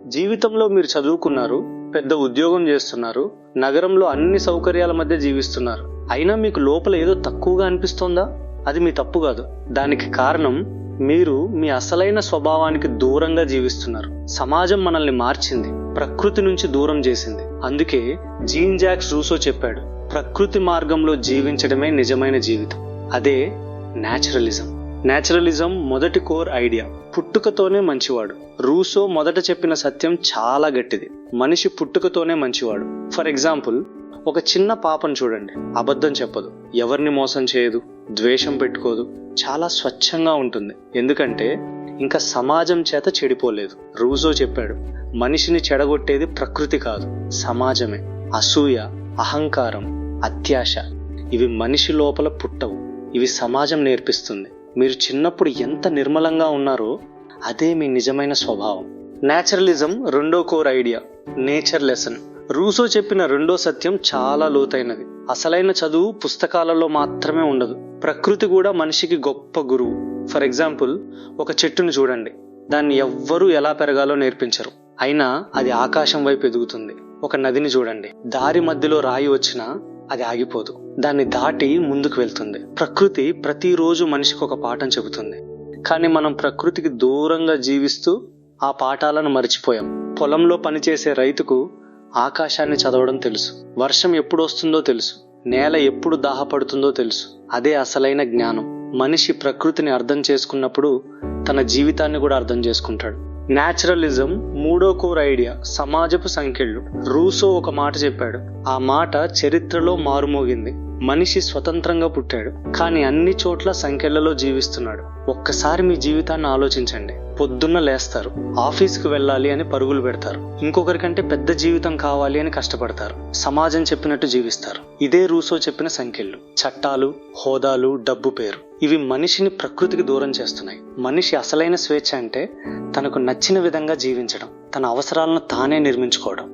జీవితంలో మీరు చదువుకున్నారు, పెద్ద ఉద్యోగం చేస్తున్నారు, నగరంలో అన్ని సౌకర్యాల మధ్య జీవిస్తున్నారు. అయినా మీకు లోపల ఏదో తక్కువగా అనిపిస్తోందా? అది మీ తప్పు కాదు. దానికి కారణం మీరు మీ అసలైన స్వభావానికి దూరంగా జీవిస్తున్నారు. సమాజం మనల్ని మార్చింది, ప్రకృతి నుంచి దూరం చేసింది. అందుకే జీన్ జాక్స్ రూసో చెప్పాడు, ప్రకృతి మార్గంలో జీవించడమే నిజమైన జీవితం. అదే నేచురలిజం. నేచురలిజం మొదటి కోర్ ఐడియా, పుట్టుకతోనే మంచివాడు. రూసో మొదట చెప్పిన సత్యం చాలా గట్టిది. మనిషి పుట్టుకతోనే మంచివాడు. ఫర్ ఎగ్జాంపుల్, ఒక చిన్న పాపను చూడండి. అబద్ధం చెప్పదు, ఎవరిని మోసం చేయదు, ద్వేషం పెట్టుకోదు, చాలా స్వచ్ఛంగా ఉంటుంది. ఎందుకంటే ఇంకా సమాజం చేత చెడిపోలేదు. రూసో చెప్పాడు, మనిషిని చెడగొట్టేది ప్రకృతి కాదు, సమాజమే. అసూయ, అహంకారం, అత్యాశ ఇవి మనిషి లోపల పుట్టవు, ఇవి సమాజం నేర్పిస్తుంది. మీరు చిన్నప్పుడు ఎంత నిర్మలంగా ఉన్నారో అదే మీ నిజమైన స్వభావం. నేచురలిజం రెండో core idea, nature lesson. Russo చెప్పిన రెండో సత్యం చాలా లోతైనది. అసలైన చదువు పుస్తకాలలో మాత్రమే ఉండదు, ప్రకృతి కూడా మనిషికి గొప్ప గురువు. ఫర్ ఎగ్జాంపుల్, ఒక చెట్టును చూడండి. దాన్ని ఎవ్వరూ ఎలా పెరగాలో నేర్పించరు, అయినా అది ఆకాశం వైపు ఎదుగుతుంది. ఒక నదిని చూడండి. దారి మధ్యలో రాయి వచ్చినా అది ఆగిపోదు, దాన్ని దాటి ముందుకు వెళ్తుంది. ప్రకృతి ప్రతిరోజు మనిషికి ఒక పాఠం చెబుతుంది. కానీ మనం ప్రకృతికి దూరంగా జీవిస్తూ ఆ పాఠాలను మరిచిపోయాం. పొలంలో పనిచేసే రైతుకు ఆకాశాన్ని చదవడం తెలుసు, వర్షం ఎప్పుడు వస్తుందో తెలుసు, నేల ఎప్పుడు దాహపడుతుందో తెలుసు. అదే అసలైన జ్ఞానం. మనిషి ప్రకృతిని అర్థం చేసుకున్నప్పుడు తన జీవితాన్ని కూడా అర్థం చేసుకుంటాడు. నేచురలిజం మూడో కోర్ ఐడియా, సమాజపు సంఖ్యలు. రూసో ఒక మాట చెప్పాడు, ఆ మాట చరిత్రలో మారుమోగింది. మనిషి స్వతంత్రంగా పుట్టాడు, కానీ అన్ని చోట్ల సంఖ్యలలో జీవిస్తున్నాడు. ఒక్కసారి మీ జీవితాన్ని ఆలోచించండి. పొద్దున్న లేస్తారు, ఆఫీస్కి వెళ్ళాలి అని పరుగులు పెడతారు, ఇంకొకరికంటే పెద్ద జీవితం కావాలి అని కష్టపడతారు, సమాజం చెప్పినట్టు జీవిస్తారు. ఇదే రూసో చెప్పిన సంఖ్యలు. చట్టాలు, హోదాలు, డబ్బు, పేరు ఇవి మనిషిని ప్రకృతికి దూరం చేస్తున్నాయి. మనిషి అసలైన స్వేచ్ఛ అంటే తనకు నచ్చిన విధంగా జీవించడం, తన అవసరాలను తానే నిర్మించుకోవడం.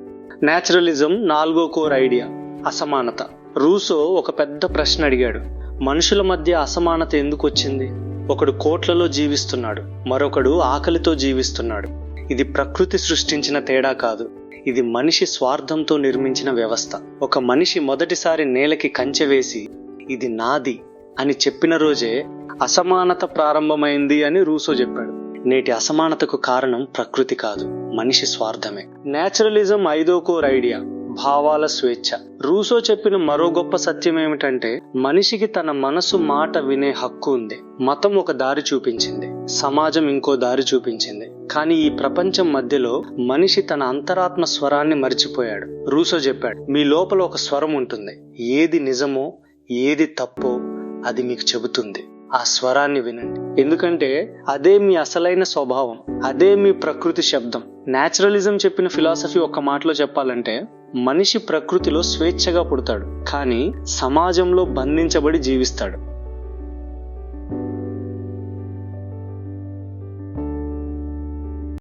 నేచురలిజం నాలుగో కోర్ ఐడియా, అసమానత. రూసో ఒక పెద్ద ప్రశ్న అడిగాడు, మనుషుల మధ్య అసమానత ఎందుకు వచ్చింది? ఒకడు కోట్లలో జీవిస్తున్నాడు, మరొకడు ఆకలితో జీవిస్తున్నాడు. ఇది ప్రకృతి సృష్టించిన తేడా కాదు, ఇది మనిషి స్వార్థంతో నిర్మించిన వ్యవస్థ. ఒక మనిషి మొదటిసారి నేలకి కంచె వేసి ఇది నాది అని చెప్పిన రోజే అసమానత ప్రారంభమైంది అని రూసో చెప్పాడు. నేటి అసమానతకు కారణం ప్రకృతి కాదు, మనిషి స్వార్థమే. నేచురలిజం ఐదో కోర్ ఐడియా, భావాల స్వేచ్ఛ. రూసో చెప్పిన మరో గొప్ప సత్యం ఏమిటంటే మనిషికి తన మనసు మాట వినే హక్కు ఉంది. మతం ఒక దారి చూపించింది, సమాజం ఇంకో దారి చూపించింది, కానీ ఈ ప్రపంచం మధ్యలో మనిషి తన అంతరాత్మ స్వరాన్ని మరిచిపోయాడు. రూసో చెప్పాడు, మీ లోపల ఒక స్వరం ఉంటుంది, ఏది నిజమో ఏది తప్పో అది మీకు చెబుతుంది. ఆ స్వరాన్ని వినండి, ఎందుకంటే అదే మీ అసలైన స్వభావం, అదే మీ ప్రకృతి శబ్దం. నేచురలిజం చెప్పిన ఫిలాసఫీ ఒక్క మాటలో చెప్పాలంటే మనిషి ప్రకృతిలో స్వేచ్ఛగా పుడతాడు, కానీ సమాజంలో బంధించబడి జీవిస్తాడు.